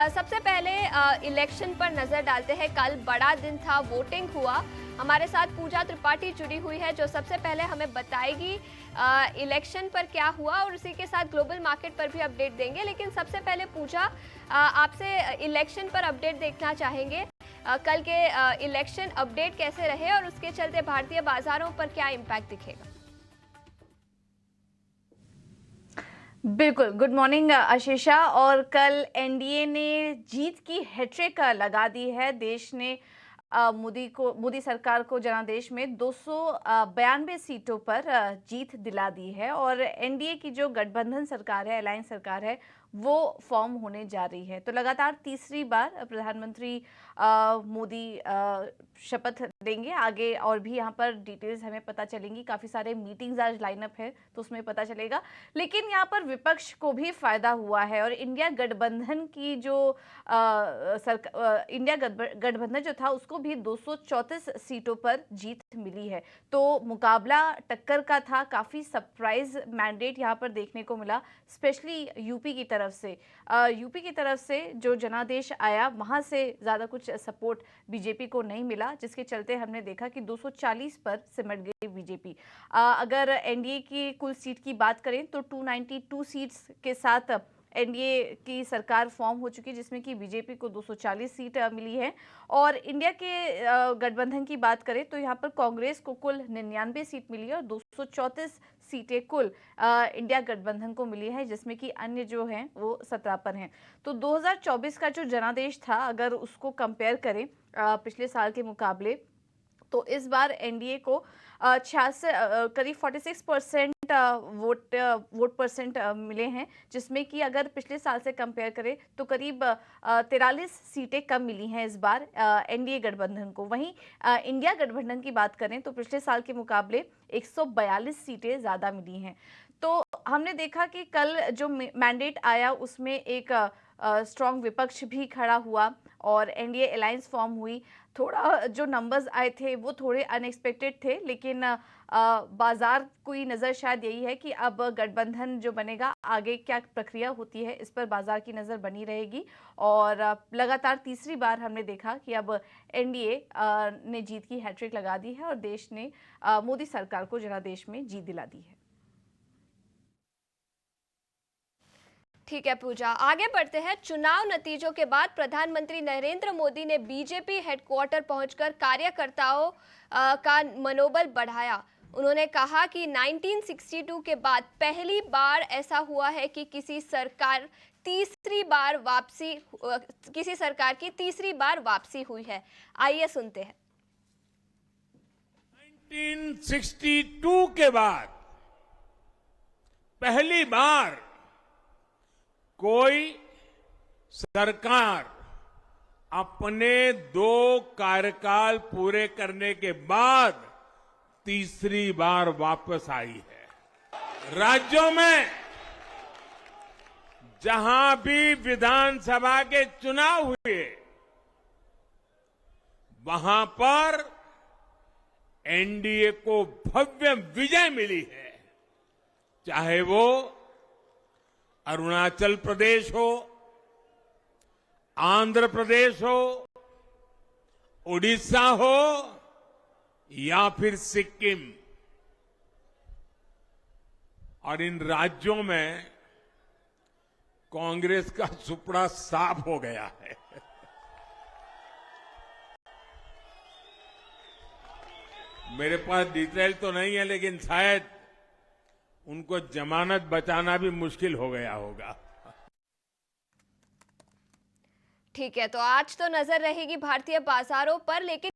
सबसे पहले इलेक्शन पर नजर डालते हैं। कल बड़ा दिन था, वोटिंग हुआ। हमारे साथ पूजा त्रिपाठी जुड़ी हुई है जो सबसे पहले हमें बताएगी इलेक्शन पर क्या हुआ और उसी के साथ ग्लोबल मार्केट पर भी अपडेट देंगे। लेकिन सबसे पहले पूजा, आपसे इलेक्शन पर अपडेट देखना चाहेंगे। कल के इलेक्शन अपडेट कैसे रहे और उसके चलते भारतीय बाजारों पर क्या इम्पैक्ट दिखेगा? बिल्कुल, गुड मॉर्निंग आशीषा। और कल एनडीए ने जीत की हैट्रिक लगा दी है। देश ने मोदी सरकार को जनादेश में 292 सीटों पर जीत दिला दी है और एनडीए की जो गठबंधन सरकार है, अलायंस सरकार है, वो फॉर्म होने जा रही है। तो लगातार तीसरी बार प्रधानमंत्री मोदी शपथ लेंगे। आगे और भी यहाँ पर डिटेल्स हमें पता चलेंगी। काफ़ी सारे मीटिंग्स आज लाइनअप है तो उसमें पता चलेगा। लेकिन यहाँ पर विपक्ष को भी फायदा हुआ है और इंडिया गठबंधन की जो इंडिया गठबंधन जो था उसको भी 234 सीटों पर जीत मिली है। तो मुकाबला टक्कर का था। काफ़ी सरप्राइज मैंडेट यहाँ पर देखने को मिला, स्पेशली यूपी की तरफ से। यूपी की तरफ से जो जनादेश आया वहाँ से ज़्यादा कुछ सपोर्ट बीजेपी को नहीं मिला, जिसके चलते हमने देखा कि 240 पर सिमट गई बीजेपी। अगर एनडीए की कुल सीट की बात करें तो 292 सीट्स के साथ एनडीए की सरकार फॉर्म हो चुकी है, जिसमें कि बीजेपी को 240 सीट मिली है। और इंडिया के गठबंधन की बात करें तो यहाँ पर कांग्रेस को कुल 99 सीट मिली है और 234 सीटें कुल इंडिया गठबंधन को मिली है, जिसमें कि अन्य जो हैं वो 17 पर हैं। तो 2024 का जो जनादेश था, अगर उसको कंपेयर करें पिछले साल के मुकाबले, तो इस बार एनडीए को 66 करीब 46% वोट परसेंट मिले हैं, जिसमें कि अगर पिछले साल से कंपेयर करें तो करीब 43 सीटें कम मिली हैं इस बार एनडीए गठबंधन को। वहीं इंडिया गठबंधन की बात करें तो पिछले साल के मुकाबले 142 सीटें ज़्यादा मिली हैं। तो हमने देखा कि कल जो मैंडेट आया उसमें एक स्ट्रॉन्ग विपक्ष भी खड़ा हुआ और एनडीए अलायंस फॉर्म हुई। थोड़ा जो नंबर्स आए थे वो थोड़े अनएक्सपेक्टेड थे, लेकिन बाजार की नज़र शायद यही है कि अब गठबंधन जो बनेगा, आगे क्या प्रक्रिया होती है इस पर बाजार की नज़र बनी रहेगी। और लगातार तीसरी बार हमने देखा कि अब एनडीए ने जीत की हैट्रिक लगा दी है और देश ने मोदी सरकार को जनादेश में जीत दिला दी है। ठीक है पूजा, आगे बढ़ते हैं। चुनाव नतीजों के बाद प्रधानमंत्री नरेंद्र मोदी ने बीजेपी हेडक्वार्टर पहुंचकर कार्यकर्ताओं का मनोबल बढ़ाया। उन्होंने कहा कि 1962 के बाद पहली बार ऐसा हुआ है कि किसी सरकार की तीसरी बार वापसी हुई है। आइए सुनते हैं। 1962 के बाद पहली बार कोई सरकार अपने 2 कार्यकाल पूरे करने के बाद तीसरी बार वापस आई है। राज्यों में जहां भी विधानसभा के चुनाव हुए वहां पर एनडीए को भव्य विजय मिली है। चाहे वो अरुणाचल प्रदेश हो, आंध्र प्रदेश हो, उड़ीसा हो या फिर सिक्किम। और इन राज्यों में कांग्रेस का सुपड़ा साफ हो गया है। मेरे पास डिटेल तो नहीं है, लेकिन शायद उनको जमानत बचाना भी मुश्किल हो गया होगा। ठीक है, तो आज तो नजर रहेगी भारतीय बाजारों पर, लेकिन